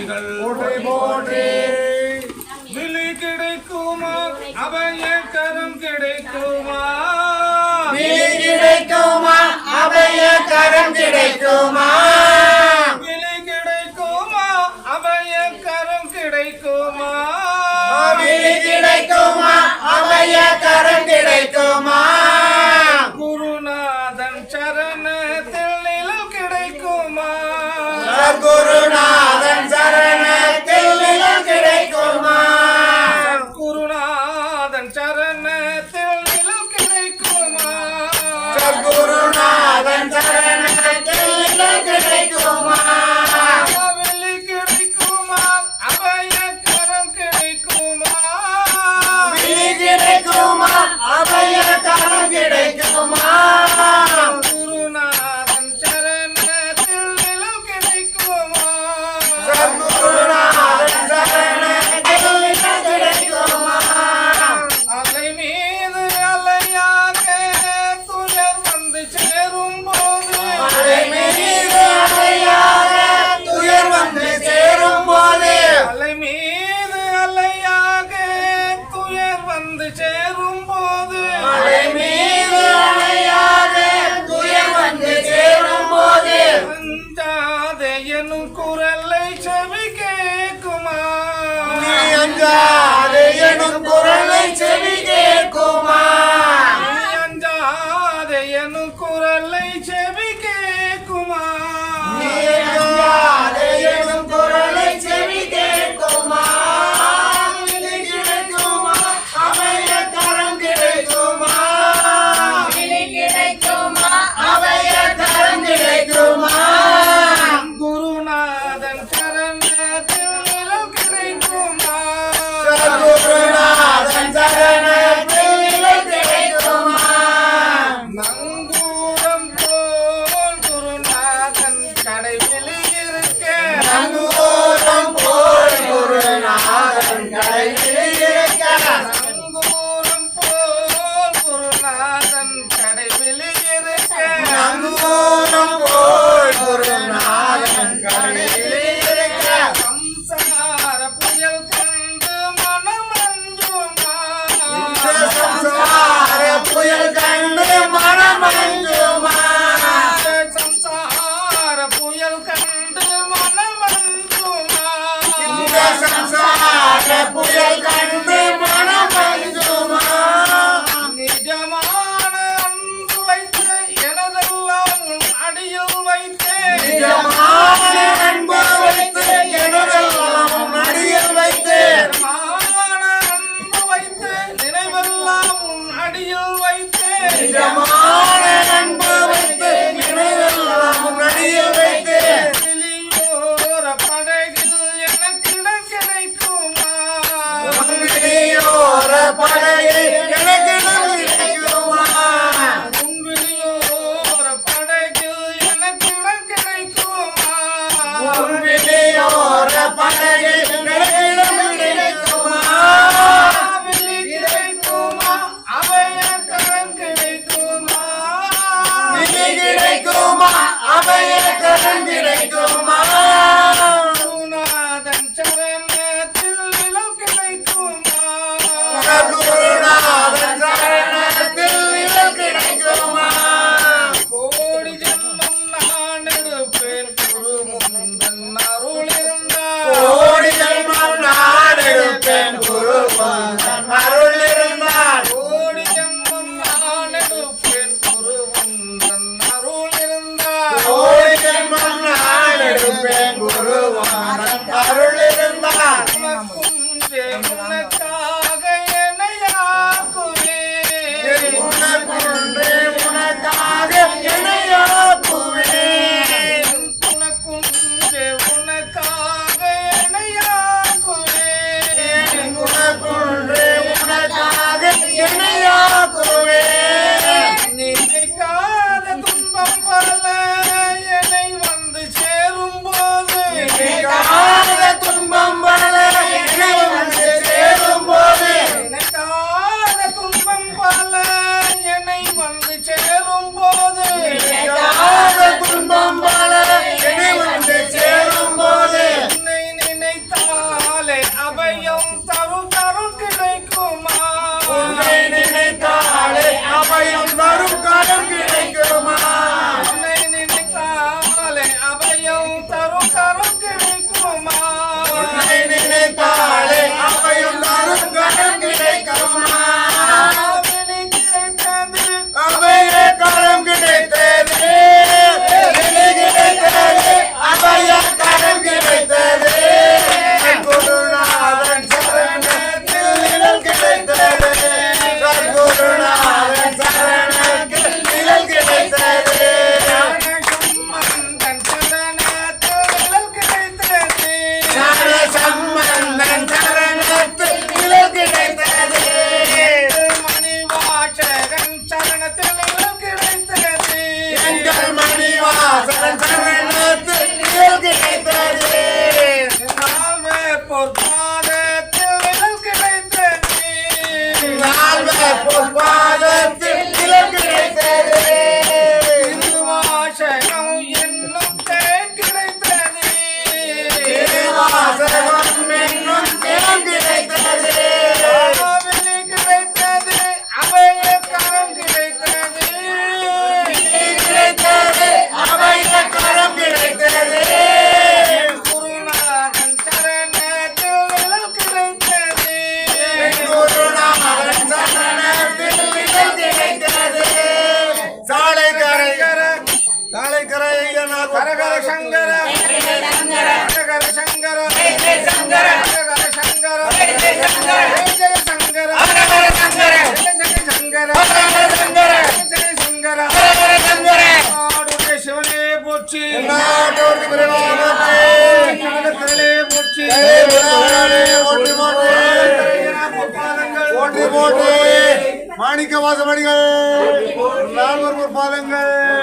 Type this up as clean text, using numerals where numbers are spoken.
போற்றிகள் போற்றி போற்றி. விழி கிடைக்குமா அபய கரம் கிடைக்குமா விழி கிடைக்குமா அபய கரம் கிடைக்குமா விழி கிடைக்குமா அபய கரம் கிடைக்குமா விழி கிடைக்குமா அபய கரம் கிடைக்குமா குருநாதன் சரணத்தில் நிழல் கிடைக்குமா குருநாதன் சரணத்தில் நிழல் கிடைக்குமா குருநாதன் சரணத்தில் நிழல் கிடைக்குமா குருநாதன் சரணத்தில் நிழல் கிடைக்குமா விழி கிடைக்குமா அபய கரம் கிடைக்குமா விழி கிடைக்குமா அபய கரம் கிடைக்குமா குருநாதன் சரணத்தில் நிழல் கிடைக்குமா குருநாதன் சரணத்தில் நிழல் கிடைக்குமா அலை மீது அலையாக துயர் வந்து சேரும் போது அலை மீது அலையாக துயர் வந்து சேரும் போது அலை மீது அலையாக துயர் வந்து சேரும் போது அலை மீது அலையாக துயர் வந்து சேரும் போது அஞ்சாதே எனும் குரலை செவி கேட்குமா நீ அஞ்சாதே எனும் குரலை செவி கேட்குமா நீ அஞ்சாதே எனும் குரலை செவி கேட்குமா நீ அஞ்சாதே எனும் குரலை செவி கேட்குமா விழி கிடைக்குமா அபய கரம் கிடைக்குமா விழி கிடைக்குமா அபய கரம் கிடைக்குமா குருநாதன் சரணத்தில் நிழல் கிடைக்குமா குருநாதன் சரணத்தில் நிழல் கிடைக்குமா நங்கூரம் போல் குருநாதன் கடைவெளி இருக்க நங்கூரம் போல் குருநாதன் கடையில் இருக்க நங்கூரம் போல் குருநாதன் கடைவெளி இருக்க நங்கூரம் போல் குருநாதன் கடையில் இருக்க சம்சார புயல் கண்டு மனமஞ்சுமா சம்சார புயல் கண்டு மனமஞ்சுமா சம்சார புயல் கண்டு மனமஞ்சுமா இந்த சம்சார புயல் கண்டு மனமஞ்சுமா நிஜமான அன்பு வைத்து எனதெல்லாம் உன் அடியில் வைத்தேன் நிஜமான அன்பு வைத்து எனதெல்லாம் அடியில் வைத்து நிஜமான அன்பு வைத்து நினைவெல்லாம் உன் அடியில் வைத்தேன் நிஜமான அன்பு வைத்து நினைவெல்லாம் அடியில் வைத்து வெளியோர படகில் எனக்கிடம் கிடைக்குமா உன்னியோர படையில் எனக்கு கிடைக்குமா உன் வெளியோர படகில் எனக்கிடம் கிடைக்குமா உன்னியோர படையில் எனக்கு கிடைக்குமா வெளி கிடைக்குமா அபய கரம் கிடைக்குமா விழி கிடைக்குமா அபய கரம் கிடைக்குமா குருநாதன் சரணத்தில் நிழல் கிடைக்குமா குருநாதன் சரணத்தில் நிழல் கிடைக்குமா கோடி ஜென்மம் நான் எடுப்பேன் குரு முந்தன் அருள் இருந்தால் கோடி ஜென்மம் மாணிக்க வாசமணிகள் நால்வர் பாதங்கள்